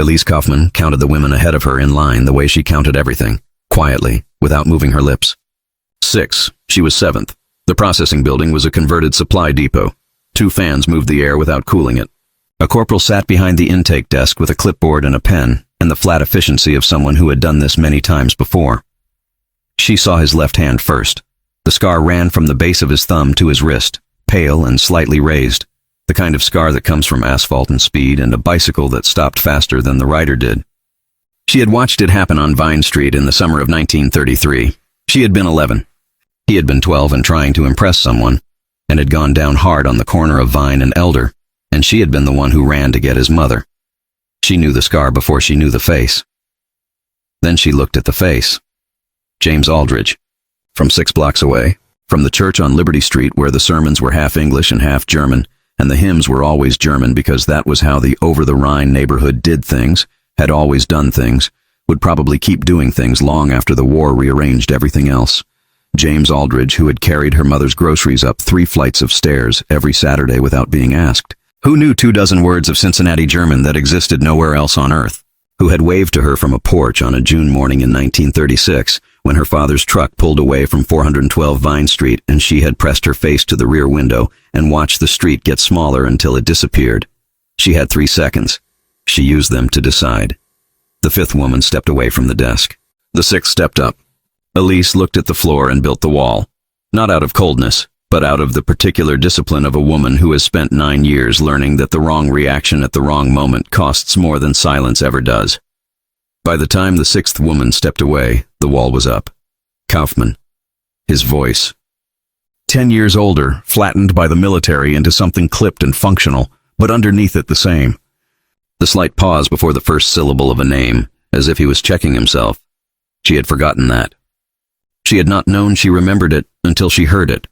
Elise Kaufman counted the women ahead of her in line the way she counted everything, quietly, without moving her lips. 6. She was 7th. The processing building was a converted supply depot. 2 fans moved the air without cooling it. A corporal sat behind the intake desk with a clipboard and a pen, and the flat efficiency of someone who had done this many times before. She saw his left hand first. The scar ran from the base of his thumb to his wrist, pale and slightly raised, the kind of scar that comes from asphalt and speed and a bicycle that stopped faster than the rider did. She had watched it happen on Vine Street in the summer of 1933. She had been 11. He had been 12 and trying to impress someone, and had gone down hard on the corner of Vine and Elder, and she had been the one who ran to get his mother. She knew the scar before she knew the face. Then she looked at the face. James Aldridge. From 6 blocks away, from the church on Liberty Street where the sermons were half English and half German, and the hymns were always German because that was how the over-the-Rhine neighborhood did things, had always done things, would probably keep doing things long after the war rearranged everything else. James Aldridge, who had carried her mother's groceries up 3 flights of stairs every Saturday without being asked, who knew 24 words of Cincinnati German that existed nowhere else on earth, who had waved to her from a porch on a June morning in 1936, when her father's truck pulled away from 412 Vine Street and she had pressed her face to the rear window and watched the street get smaller until it disappeared. She had 3 seconds. She used them to decide. The 5th woman stepped away from the desk. The 6th stepped up. Elise looked at the floor and built the wall, not out of coldness, but out of the particular discipline of a woman who has spent 9 years learning that the wrong reaction at the wrong moment costs more than silence ever does. By the time the 6th woman stepped away, the wall was up. Kaufman. His voice. 10 years older, flattened by the military into something clipped and functional, but underneath it the same. The slight pause before the first syllable of a name, as if he was checking himself. She had forgotten that. She had not known she remembered it until she heard it.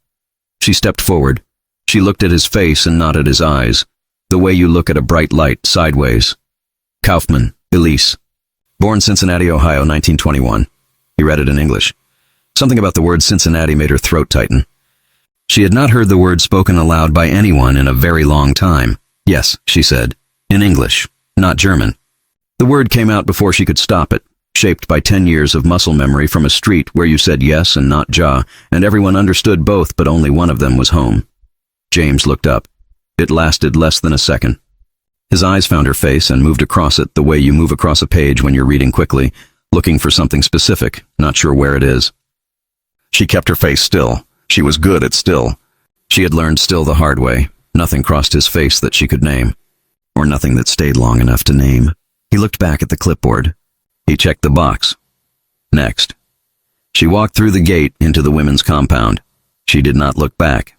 She stepped forward. She looked at his face and not at his eyes, the way you look at a bright light sideways. Kaufman, Elise. Born Cincinnati, Ohio, 1921. He read it in English. Something about the word Cincinnati made her throat tighten. She had not heard the word spoken aloud by anyone in a very long time. Yes, she said, in English, not German. The word came out before she could stop it, shaped by 10 years of muscle memory from a street where you said yes and not ja, and everyone understood both, but only one of them was home. James looked up. It lasted less than a second. His eyes found her face and moved across it the way you move across a page when you're reading quickly, looking for something specific, not sure where it is. She kept her face still. She was good at still. She had learned still the hard way. Nothing crossed his face that she could name, or nothing that stayed long enough to name. He looked back at the clipboard. He checked the box. Next. She walked through the gate into the women's compound. She did not look back.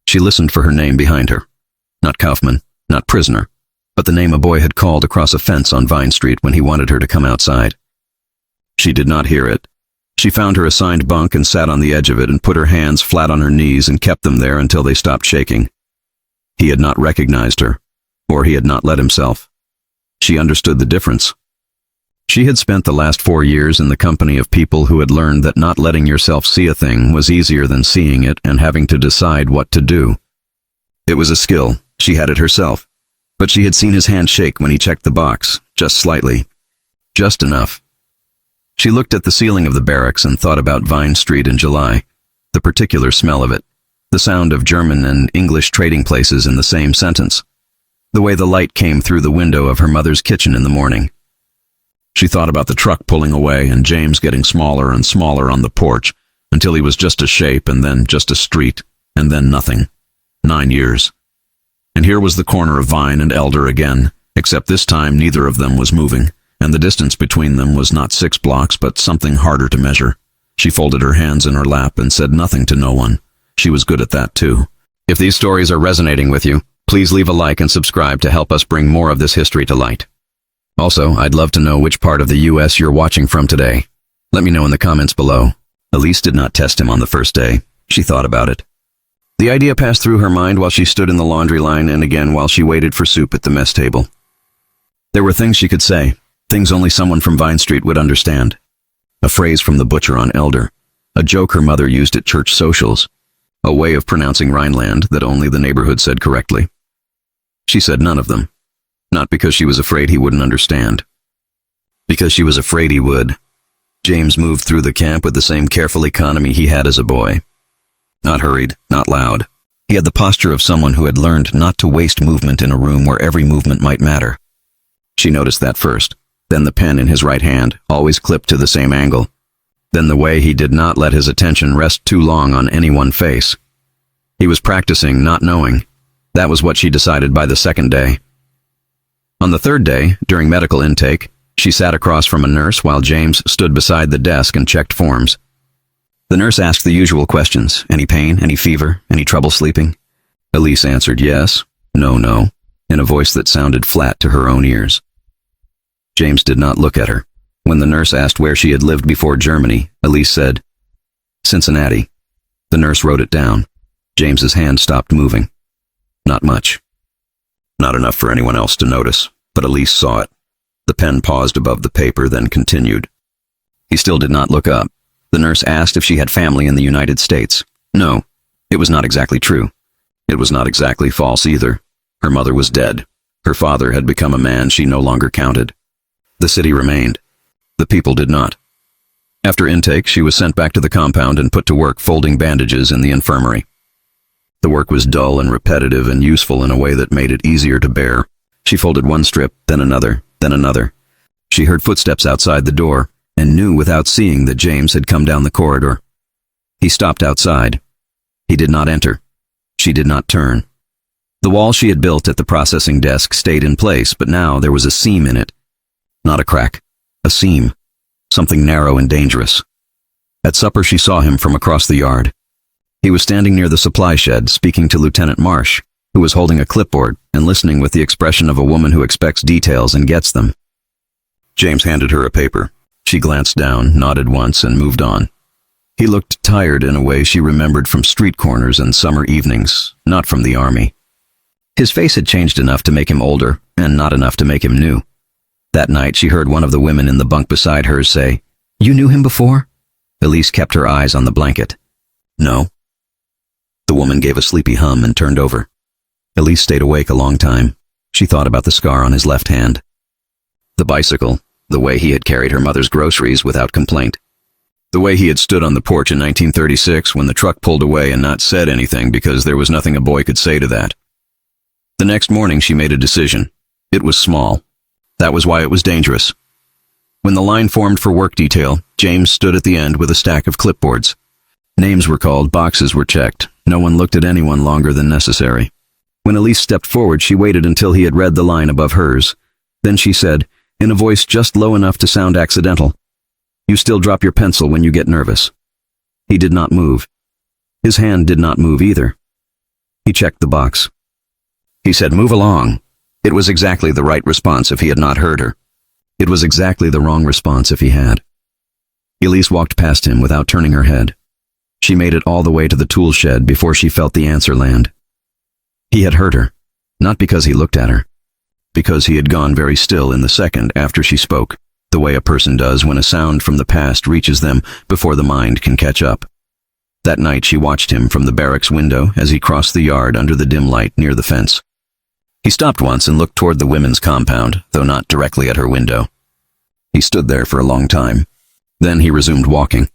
She listened for her name behind her. Not Kaufman, not prisoner, but the name a boy had called across a fence on Vine Street when he wanted her to come outside. She did not hear it. She found her assigned bunk and sat on the edge of it and put her hands flat on her knees and kept them there until they stopped shaking. He had not recognized her, or he had not let himself. She understood the difference. She had spent the last 4 years in the company of people who had learned that not letting yourself see a thing was easier than seeing it and having to decide what to do. It was a skill. She had it herself. But she had seen his hand shake when he checked the box, just slightly. Just enough. She looked at the ceiling of the barracks and thought about Vine Street in July, the particular smell of it, the sound of German and English trading places in the same sentence, the way the light came through the window of her mother's kitchen in the morning. She thought about the truck pulling away and James getting smaller and smaller on the porch until he was just a shape and then just a street and then nothing. 9 years. And here was the corner of Vine and Elder again, except this time neither of them was moving, and the distance between them was not 6 blocks but something harder to measure. She folded her hands in her lap and said nothing to no one. She was good at that too. If these stories are resonating with you, please leave a like and subscribe to help us bring more of this history to light. Also, I'd love to know which part of the U.S. you're watching from today. Let me know in the comments below. Elise did not test him on the first day. She thought about it. The idea passed through her mind while she stood in the laundry line and again while she waited for soup at the mess table. There were things she could say, things only someone from Vine Street would understand. A phrase from the butcher on Elder, a joke her mother used at church socials, a way of pronouncing Rhineland that only the neighborhood said correctly. She said none of them. Not because she was afraid he wouldn't understand. Because she was afraid he would. James moved through the camp with the same careful economy he had as a boy. Not hurried, not loud. He had the posture of someone who had learned not to waste movement in a room where every movement might matter. She noticed that first, then the pen in his right hand, always clipped to the same angle. Then the way he did not let his attention rest too long on any one face. He was practicing not knowing. That was what she decided by the second day. On the third day, during medical intake, she sat across from a nurse while James stood beside the desk and checked forms. The nurse asked the usual questions. Any pain? Any fever? Any trouble sleeping? Elise answered yes, no, in a voice that sounded flat to her own ears. James did not look at her. When the nurse asked where she had lived before Germany, Elise said, Cincinnati. The nurse wrote it down. James's hand stopped moving. Not much. Not enough for anyone else to notice, but Elise saw it. The pen paused above the paper, then continued. He still did not look up. The nurse asked if she had family in the United States. No, it was not exactly true. It was not exactly false either. Her mother was dead. Her father had become a man she no longer counted. The city remained. The people did not. After intake, she was sent back to the compound and put to work folding bandages in the infirmary. The work was dull and repetitive and useful in a way that made it easier to bear. She folded one strip, then another, then another. She heard footsteps outside the door and knew without seeing that James had come down the corridor. He stopped outside. He did not enter. She did not turn. The wall she had built at the processing desk stayed in place, but now there was a seam in it. Not a crack. A seam. Something narrow and dangerous. At supper she saw him from across the yard. He was standing near the supply shed, speaking to Lieutenant Marsh, who was holding a clipboard and listening with the expression of a woman who expects details and gets them. James handed her a paper. She glanced down, nodded once, and moved on. He looked tired in a way she remembered from street corners and summer evenings, not from the army. His face had changed enough to make him older, and not enough to make him new. That night she heard one of the women in the bunk beside hers say, "You knew him before?" Elise kept her eyes on the blanket. "No." The woman gave a sleepy hum and turned over. Elise stayed awake a long time. She thought about the scar on his left hand. The bicycle, the way he had carried her mother's groceries without complaint. The way he had stood on the porch in 1936 when the truck pulled away and not said anything because there was nothing a boy could say to that. The next morning she made a decision. It was small. That was why it was dangerous. When the line formed for work detail, James stood at the end with a stack of clipboards. Names were called, boxes were checked. No one looked at anyone longer than necessary. When Elise stepped forward, she waited until he had read the line above hers. Then she said, in a voice just low enough to sound accidental, "You still drop your pencil when you get nervous." He did not move. His hand did not move either. He checked the box. He said, "Move along." It was exactly the right response if he had not heard her. It was exactly the wrong response if he had. Elise walked past him without turning her head. She made it all the way to the tool shed before she felt the answer land. He had heard her, not because he looked at her, because he had gone very still in the second after she spoke, the way a person does when a sound from the past reaches them before the mind can catch up. That night she watched him from the barracks window as he crossed the yard under the dim light near the fence. He stopped once and looked toward the women's compound, though not directly at her window. He stood there for a long time. Then he resumed walking.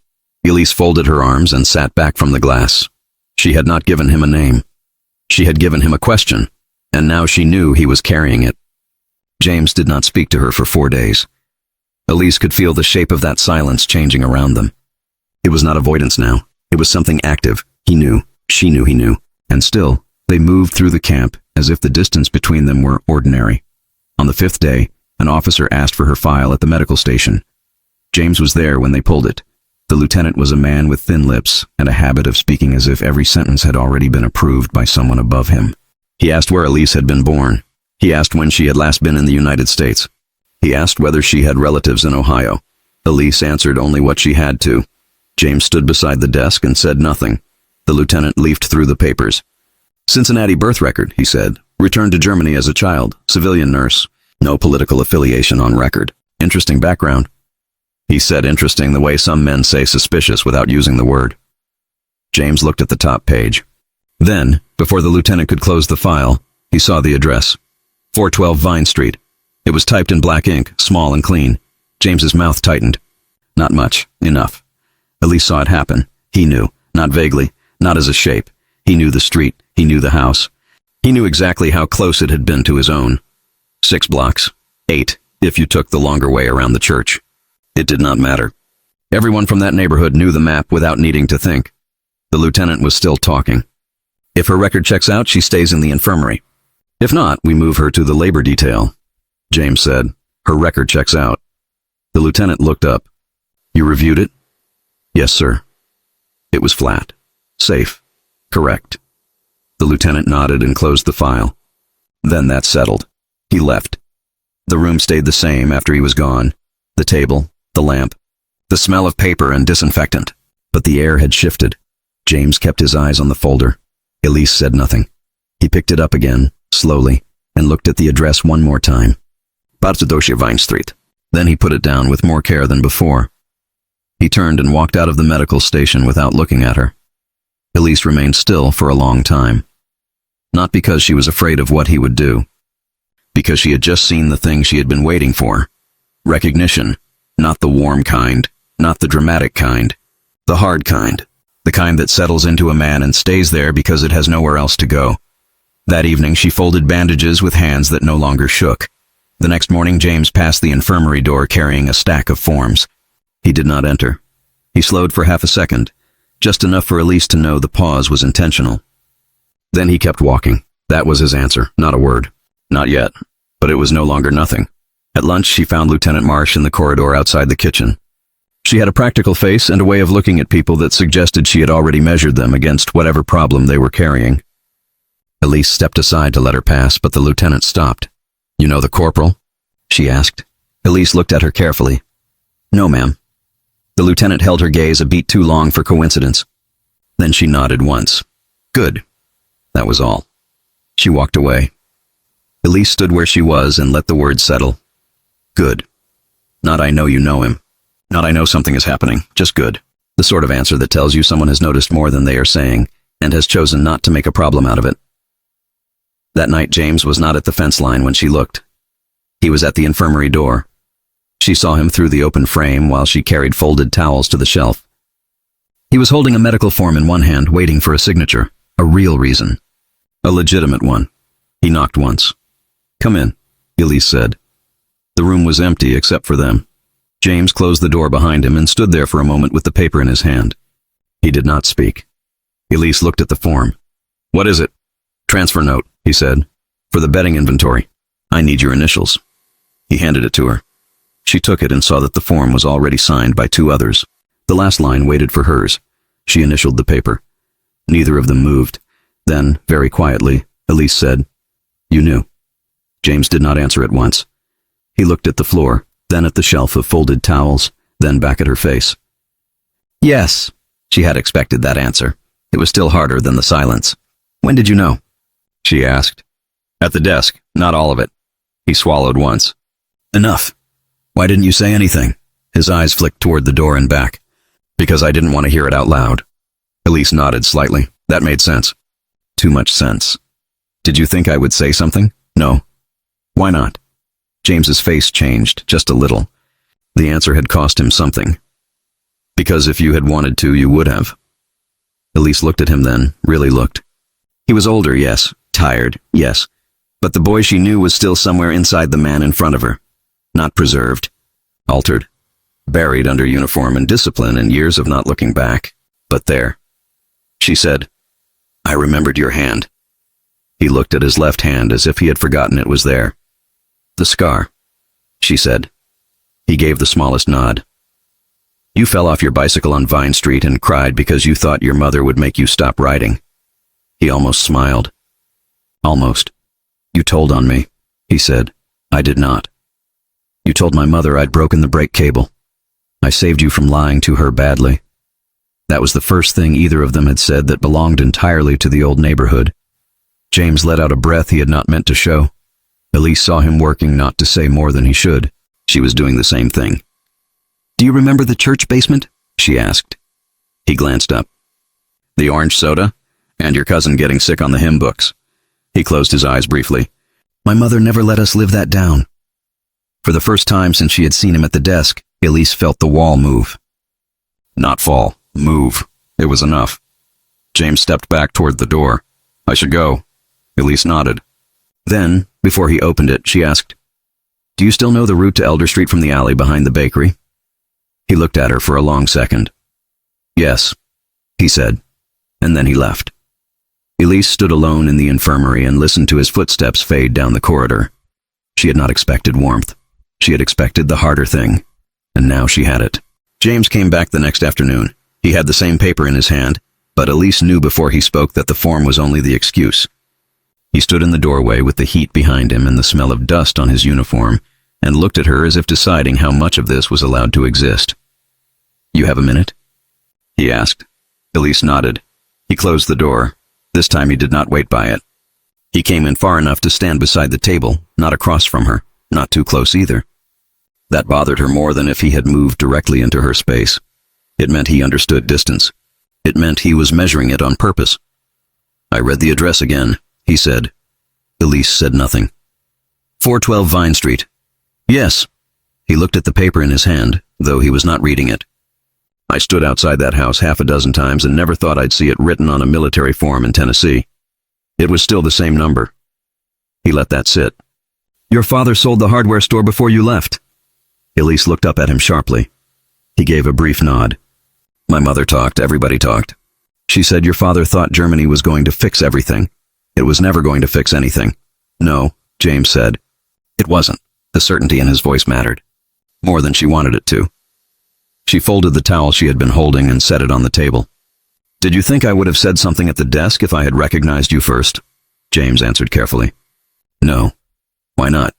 Elise folded her arms and sat back from the glass. She had not given him a name. She had given him a question, and now she knew he was carrying it. James did not speak to her for 4 days. Elise could feel the shape of that silence changing around them. It was not avoidance now. It was something active. He knew. She knew he knew. And still, they moved through the camp as if the distance between them were ordinary. On the 5th day, an officer asked for her file at the medical station. James was there when they pulled it. The lieutenant was a man with thin lips and a habit of speaking as if every sentence had already been approved by someone above him. He asked where Elise had been born. He asked when she had last been in the United States. He asked whether she had relatives in Ohio. Elise answered only what she had to. James stood beside the desk and said nothing. The lieutenant leafed through the papers. "Cincinnati birth record," he said. "Returned to Germany as a child. Civilian nurse. No political affiliation on record. Interesting background." He said interesting the way some men say suspicious without using the word. James looked at the top page. Then, before the lieutenant could close the file, he saw the address. 412 Vine Street. It was typed in black ink, small and clean. James's mouth tightened. Not much. Enough. Elise saw it happen. He knew. Not vaguely. Not as a shape. He knew the street. He knew the house. He knew exactly how close it had been to his own. 6 blocks. 8, if you took the longer way around the church. It did not matter. Everyone from that neighborhood knew the map without needing to think. The lieutenant was still talking. If her record checks out, she stays in the infirmary. If not, we move her to the labor detail. James said, her record checks out. The lieutenant looked up. You reviewed it? Yes, sir. It was flat. Safe. Correct. The lieutenant nodded and closed the file. Then that settled. He left. The room stayed the same after he was gone. The table, the lamp, the smell of paper and disinfectant. But the air had shifted. James kept his eyes on the folder. Elise said nothing. He picked it up again, slowly, and looked at the address one more time. WWII Vine Street. Then he put it down with more care than before. He turned and walked out of the medical station without looking at her. Elise remained still for a long time. Not because she was afraid of what he would do. Because she had just seen the thing she had been waiting for. Recognition. Not the warm kind. Not the dramatic kind. The hard kind. The kind that settles into a man and stays there because it has nowhere else to go. That evening she folded bandages with hands that no longer shook. The next morning James passed the infirmary door carrying a stack of forms. He did not enter. He slowed for half a second, just enough for Elise to know the pause was intentional. Then he kept walking. That was his answer, not a word. Not yet, but it was no longer nothing. At lunch she found Lieutenant Marsh in the corridor outside the kitchen. She had a practical face and a way of looking at people that suggested she had already measured them against whatever problem they were carrying. Elise stepped aside to let her pass, but the lieutenant stopped. You know the corporal? She asked. Elise looked at her carefully. No, ma'am. The lieutenant held her gaze a beat too long for coincidence. Then she nodded once. Good. That was all. She walked away. Elise stood where she was and let the words settle. Good. Not I know you know him. Not I know something is happening. Just good. The sort of answer that tells you someone has noticed more than they are saying and has chosen not to make a problem out of it. That night James was not at the fence line when she looked. He was at the infirmary door. She saw him through the open frame while she carried folded towels to the shelf. He was holding a medical form in one hand, waiting for a signature. A real reason. A legitimate one. He knocked once. Come in, Elise said. The room was empty except for them. James closed the door behind him and stood there for a moment with the paper in his hand. He did not speak. Elise looked at the form. What is it? Transfer note, he said. For the betting inventory. I need your initials. He handed it to her. She took it and saw that the form was already signed by 2 others. The last line waited for hers. She initialed the paper. Neither of them moved. Then, very quietly, Elise said, You knew. James did not answer at once. He looked at the floor, then at the shelf of folded towels, then back at her face. Yes, she had expected that answer. It was still harder than the silence. When did you know? She asked. At the desk, not all of it. He swallowed once. Enough. Why didn't you say anything? His eyes flicked toward the door and back. Because I didn't want to hear it out loud. Elise nodded slightly. That made sense. Too much sense. Did you think I would say something? No. Why not? James's face changed, just a little. The answer had cost him something. Because if you had wanted to, you would have. Elise looked at him then, really looked. He was older, yes. Tired, yes. But the boy she knew was still somewhere inside the man in front of her. Not preserved. Altered. Buried under uniform and discipline and years of not looking back. But there. She said, I remembered your hand. He looked at his left hand as if he had forgotten it was there. The scar, she said. He gave the smallest nod. You fell off your bicycle on Vine Street and cried because you thought your mother would make you stop riding. He almost smiled. Almost. You told on me, he said. I did not. You told my mother I'd broken the brake cable. I saved you from lying to her badly. That was the first thing either of them had said that belonged entirely to the old neighborhood. James let out a breath he had not meant to show. Elise saw him working not to say more than he should. She was doing the same thing. Do you remember the church basement? She asked. He glanced up. The orange soda? And your cousin getting sick on the hymn books. He closed his eyes briefly. My mother never let us live that down." For the first time since she had seen him at the desk, Elise felt the wall move. Not fall, move. It was enough. James stepped back toward the door. "I should go." Elise nodded. Then, before he opened it, she asked, "Do you still know the route to Elder Street from the alley behind the bakery?" He looked at her for a long second. "Yes," he said, and then he left. Elise stood alone in the infirmary and listened to his footsteps fade down the corridor. She had not expected warmth. She had expected the harder thing, and now she had it. James came back the next afternoon. He had the same paper in his hand, but Elise knew before he spoke that the form was only the excuse. He stood in the doorway with the heat behind him and the smell of dust on his uniform, and looked at her as if deciding how much of this was allowed to exist. "You have a minute?" he asked. Elise nodded. He closed the door. This time he did not wait by it. He came in far enough to stand beside the table, not across from her, not too close either. That bothered her more than if he had moved directly into her space. It meant he understood distance. It meant he was measuring it on purpose. "I read the address again," he said. Elise said nothing. 412 Vine Street. "Yes." He looked at the paper in his hand, though he was not reading it. "I stood outside that house half a dozen times and never thought I'd see it written on a military form in Tennessee. It was still the same number." He let that sit. "Your father sold the hardware store before you left." Elise looked up at him sharply. He gave a brief nod. "My mother talked, everybody talked. She said your father thought Germany was going to fix everything. It was never going to fix anything." "No," James said. It wasn't. The certainty in his voice mattered. More than she wanted it to. She folded the towel she had been holding and set it on the table. "Did you think I would have said something at the desk if I had recognized you first?" James answered carefully. "No." "Why not?"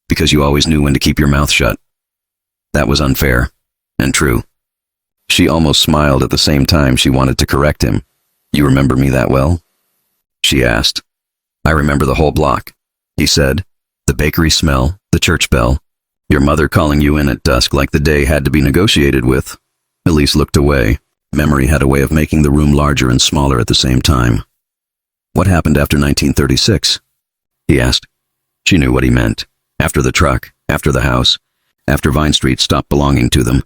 "Because you always knew when to keep your mouth shut." That was unfair, and true. She almost smiled at the same time she wanted to correct him. "You remember me that well?" she asked. "I remember the whole block," he said. "The bakery smell, the church bell, your mother calling you in at dusk like the day had to be negotiated with." Elise looked away. Memory had a way of making the room larger and smaller at the same time. "What happened after 1936? he asked. She knew what he meant. After the truck, after the house, after Vine Street stopped belonging to them.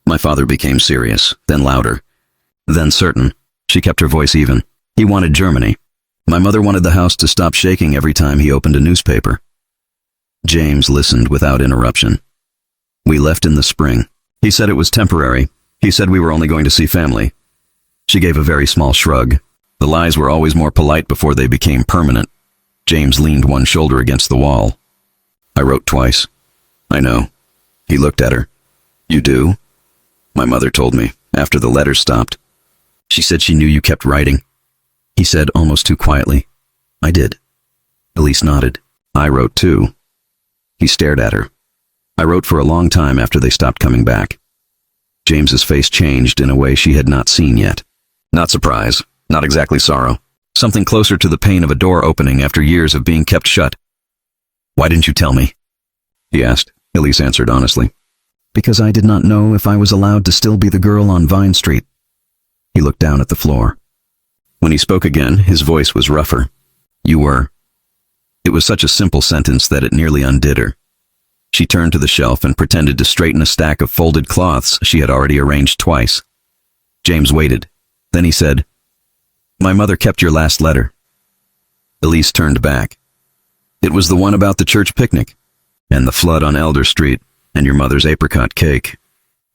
"My father became serious, then louder, then certain." She kept her voice even. "He wanted Germany. My mother wanted the house to stop shaking every time he opened a newspaper." James listened without interruption. "We left in the spring. He said it was temporary. He said we were only going to see family." She gave a very small shrug. The lies were always more polite before they became permanent. James leaned one shoulder against the wall. "I wrote twice." "I know." He looked at her. "You do?" "My mother told me, after the letters stopped. She said she knew you kept writing." He said almost too quietly, "I did." Elise nodded. "I wrote too." He stared at her. "I wrote for a long time after they stopped coming back." James's face changed in a way she had not seen yet. Not surprise, not exactly sorrow. Something closer to the pain of a door opening after years of being kept shut. "Why didn't you tell me?" he asked. Elise answered honestly. "Because I did not know if I was allowed to still be the girl on Vine Street." He looked down at the floor. When he spoke again, his voice was rougher. "You were." It was such a simple sentence that it nearly undid her. She turned to the shelf and pretended to straighten a stack of folded cloths she had already arranged twice. James waited. Then he said, "My mother kept your last letter." Elise turned back. "It was the one about the church picnic, and the flood on Elder Street, and your mother's apricot cake."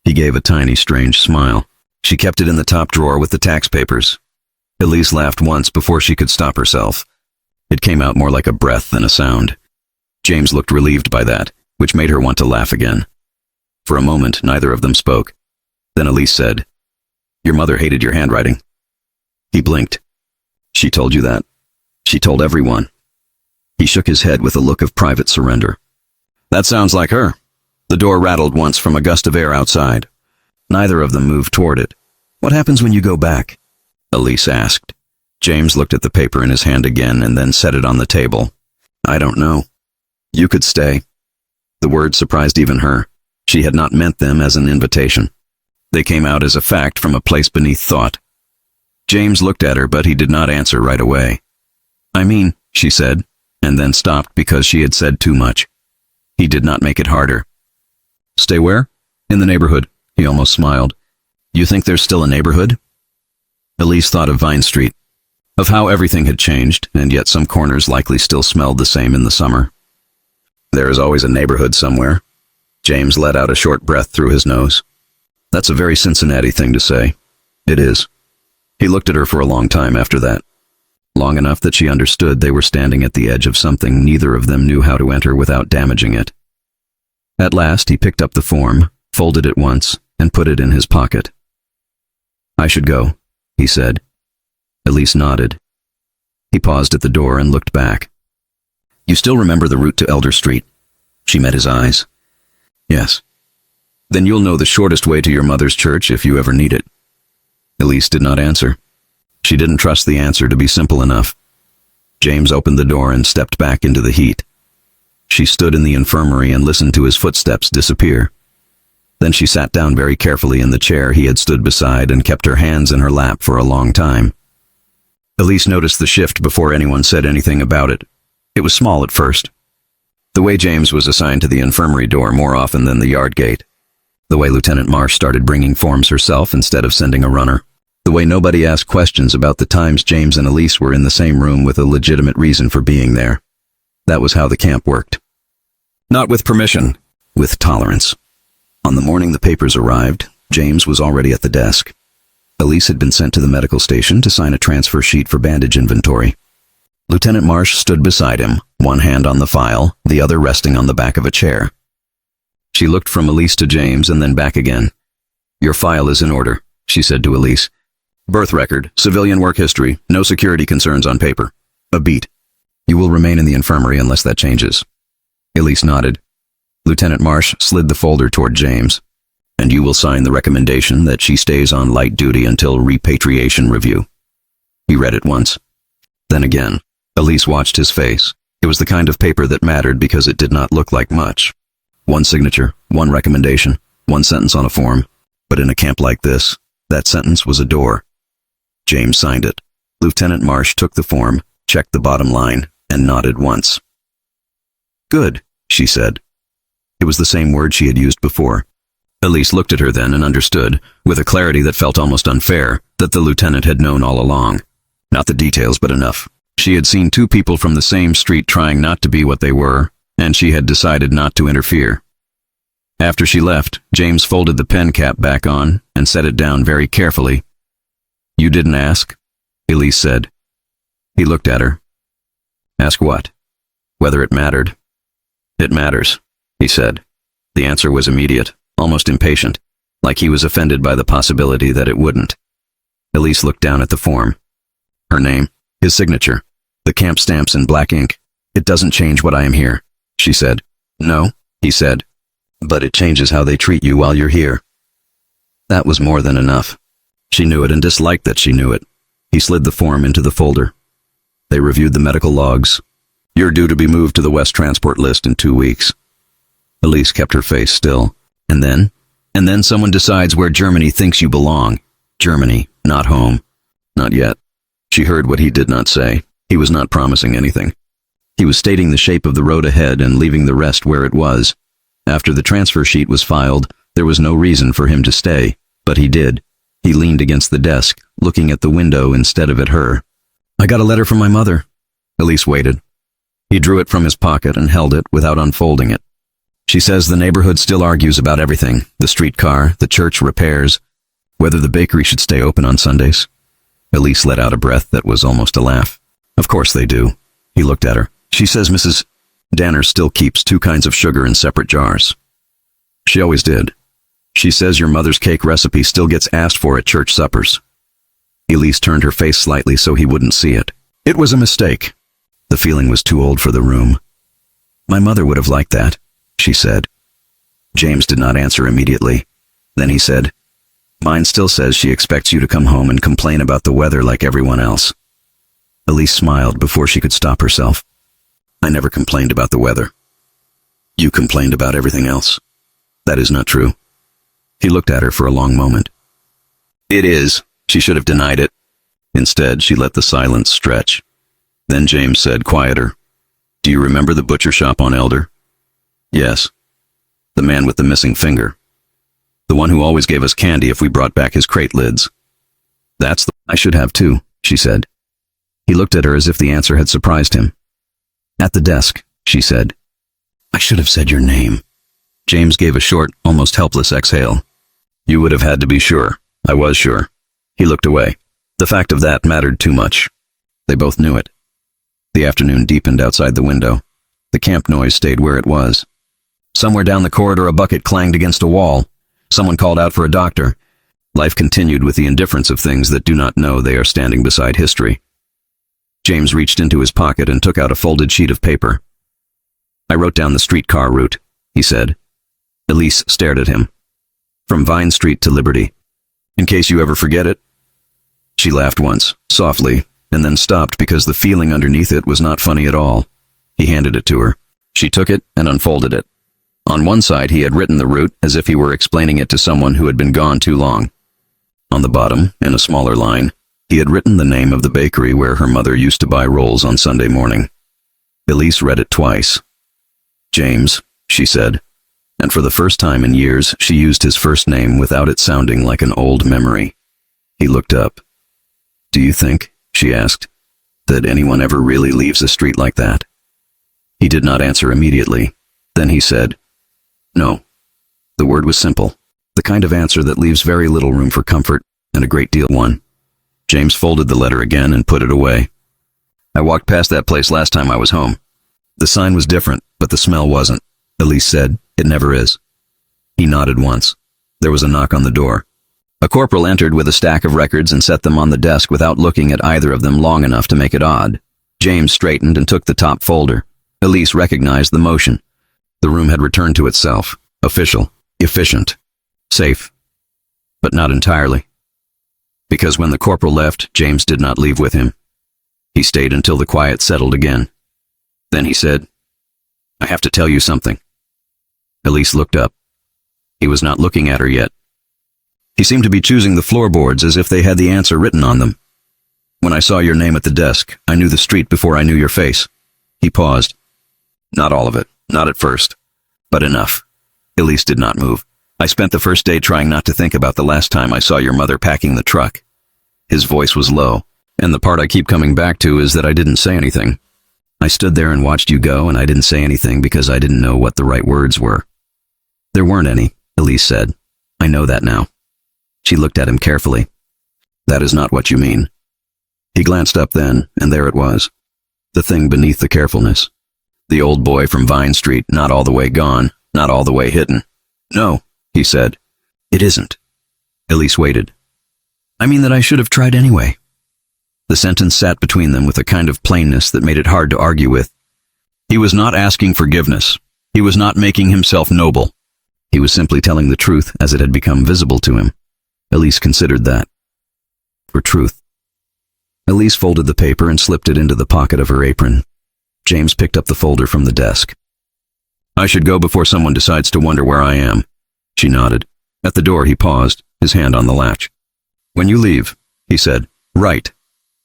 He gave a tiny, strange smile. "She kept it in the top drawer with the tax papers." Elise laughed once before she could stop herself. It came out more like a breath than a sound. James looked relieved by that, which made her want to laugh again. For a moment, neither of them spoke. Then Elise said, "Your mother hated your handwriting." He blinked. "She told you that?" "She told everyone." He shook his head with a look of private surrender. "That sounds like her." The door rattled once from a gust of air outside. Neither of them moved toward it. "What happens when you go back?" Elise asked. James looked at the paper in his hand again and then set it on the table. "I don't know. You could stay." The words surprised even her. She had not meant them as an invitation. They came out as a fact from a place beneath thought. James looked at her, but he did not answer right away. "I mean," she said, and then stopped because she had said too much. He did not make it harder. "Stay where?" "In the neighborhood." He almost smiled. "You think there's still a neighborhood?" Elise thought of Vine Street, of how everything had changed, and yet some corners likely still smelled the same in the summer. "There is always a neighborhood somewhere." James let out a short breath through his nose. "That's a very Cincinnati thing to say." "It is." He looked at her for a long time after that. Long enough that she understood they were standing at the edge of something neither of them knew how to enter without damaging it. At last he picked up the form, folded it once, and put it in his pocket. "I should go," he said. Elise nodded. He paused at the door and looked back. "You still remember the route to Elder Street?" She met his eyes. "Yes." "Then you'll know the shortest way to your mother's church if you ever need it." Elise did not answer. She didn't trust the answer to be simple enough. James opened the door and stepped back into the heat. She stood in the infirmary and listened to his footsteps disappear. Then she sat down very carefully in the chair he had stood beside and kept her hands in her lap for a long time. Elise noticed the shift before anyone said anything about it. It was small at first. The way James was assigned to the infirmary door more often than the yard gate. The way Lieutenant Marsh started bringing forms herself instead of sending a runner. The way nobody asked questions about the times James and Elise were in the same room with a legitimate reason for being there. That was how the camp worked. Not with permission, with tolerance. On the morning the papers arrived, James was already at the desk. Elise had been sent to the medical station to sign a transfer sheet for bandage inventory. Lieutenant Marsh stood beside him, one hand on the file, the other resting on the back of a chair. She looked from Elise to James and then back again. "Your file is in order," she said to Elise. "Birth record, civilian work history, no security concerns on paper. A beat. You will remain in the infirmary unless that changes." Elise nodded. Lieutenant Marsh slid the folder toward James. "And you will sign the recommendation that she stays on light duty until repatriation review." He read it once. Then again. Elise watched his face. It was the kind of paper that mattered because it did not look like much. One signature, one recommendation, one sentence on a form. But in a camp like this, that sentence was a door. James signed it. Lieutenant Marsh took the form, checked the bottom line, and nodded once. "Good," she said. It was the same word she had used before. Elise looked at her then and understood, with a clarity that felt almost unfair, that the lieutenant had known all along. Not the details, but enough. She had seen two people from the same street trying not to be what they were, and she had decided not to interfere. After she left, James folded the pen cap back on and set it down very carefully. "You didn't ask?" Elise said. He looked at her. "Ask what?" "Whether it mattered." "It matters," he said. The answer was immediate, almost impatient, like he was offended by the possibility that it wouldn't. Elise looked down at the form. Her name, his signature, the camp stamps in black ink. "It doesn't change what I am here," she said. "No," he said. "But it changes how they treat you while you're here." That was more than enough. She knew it and disliked that she knew it. He slid the form into the folder. They reviewed the medical logs. "You're due to be moved to the West Transport list in 2 weeks. Elise kept her face still. And then someone decides where Germany thinks you belong. Germany, not home. Not yet. She heard what he did not say. He was not promising anything. He was stating the shape of the road ahead and leaving the rest where it was. After the transfer sheet was filed, there was no reason for him to stay, but he did. He leaned against the desk, looking at the window instead of at her. "I got a letter from my mother." Elise waited. He drew it from his pocket and held it without unfolding it. "She says the neighborhood still argues about everything, the streetcar, the church repairs, whether the bakery should stay open on Sundays." Elise let out a breath that was almost a laugh. "Of course they do." He looked at her. "She says Mrs. Danner still keeps 2 kinds of sugar in separate jars. She always did. She says your mother's cake recipe still gets asked for at church suppers." Elise turned her face slightly so he wouldn't see it. It was a mistake. The feeling was too old for the room. "My mother would have liked that," she said. James did not answer immediately. Then he said, "Mine still says she expects you to come home and complain about the weather like everyone else." Elise smiled before she could stop herself. "I never complained about the weather." "You complained about everything else." "That is not true." He looked at her for a long moment. "It is." She should have denied it. Instead, she let the silence stretch. Then James said, quieter, Do you remember the butcher shop on Elder? Yes. The man with the missing finger. The one who always gave us candy if we brought back his crate lids. That's the... I should have too, she said. He looked at her as if the answer had surprised him. At the desk, she said. I should have said your name. James gave a short, almost helpless exhale. You would have had to be sure. I was sure. He looked away. The fact of that mattered too much. They both knew it. The afternoon deepened outside the window. The camp noise stayed where it was. Somewhere down the corridor a bucket clanged against a wall. Someone called out for a doctor. Life continued with the indifference of things that do not know they are standing beside history. James reached into his pocket and took out a folded sheet of paper. I wrote down the streetcar route, he said. Elise stared at him. From Vine Street to Liberty. In case you ever forget it. She laughed once, softly, and then stopped because the feeling underneath it was not funny at all. He handed it to her. She took it and unfolded it. On one side he had written the route as if he were explaining it to someone who had been gone too long. On the bottom, in a smaller line, he had written the name of the bakery where her mother used to buy rolls on Sunday morning. Elise read it twice. James, she said, and for the first time in years she used his first name without it sounding like an old memory. He looked up. Do you think, she asked, that anyone ever really leaves a street like that? He did not answer immediately. Then he said, no. The word was simple, the kind of answer that leaves very little room for comfort and a great deal one. James folded the letter again and put it away. I walked past that place last time I was home. The sign was different, but the smell wasn't. Elise said, it never is. He nodded once. There was a knock on the door. A corporal entered with a stack of records and set them on the desk without looking at either of them long enough to make it odd. James straightened and took the top folder. Elise recognized the motion. The room had returned to itself. Official. Efficient. Safe. But not entirely. Because when the corporal left, James did not leave with him. He stayed until the quiet settled again. Then he said, I have to tell you something. Elise looked up. He was not looking at her yet. He seemed to be choosing the floorboards as if they had the answer written on them. When I saw your name at the desk, I knew the street before I knew your face. He paused. Not all of it, not at first, but enough. Elise did not move. I spent the first day trying not to think about the last time I saw your mother packing the truck. His voice was low, and the part I keep coming back to is that I didn't say anything. I stood there and watched you go, and I didn't say anything because I didn't know what the right words were. There weren't any, Elise said. I know that now. She looked at him carefully. That is not what you mean. He glanced up then, and there it was. The thing beneath the carefulness. The old boy from Vine Street, not all the way gone, not all the way hidden. No, he said. It isn't. Elise waited. I mean that I should have tried anyway. The sentence sat between them with a kind of plainness that made it hard to argue with. He was not asking forgiveness. He was not making himself noble. He was simply telling the truth as it had become visible to him. Elise considered that. For truth. Elise folded the paper and slipped it into the pocket of her apron. James picked up the folder from the desk. I should go before someone decides to wonder where I am. She nodded. At the door he paused, his hand on the latch. When you leave, he said, write.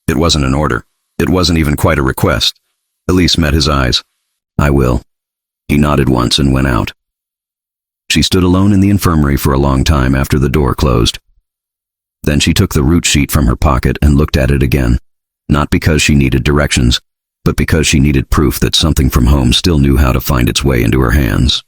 It wasn't an order. It wasn't even quite a request. Elise met his eyes. I will. He nodded once and went out. She stood alone in the infirmary for a long time after the door closed. Then she took the route sheet from her pocket and looked at it again, not because she needed directions, but because she needed proof that something from home still knew how to find its way into her hands.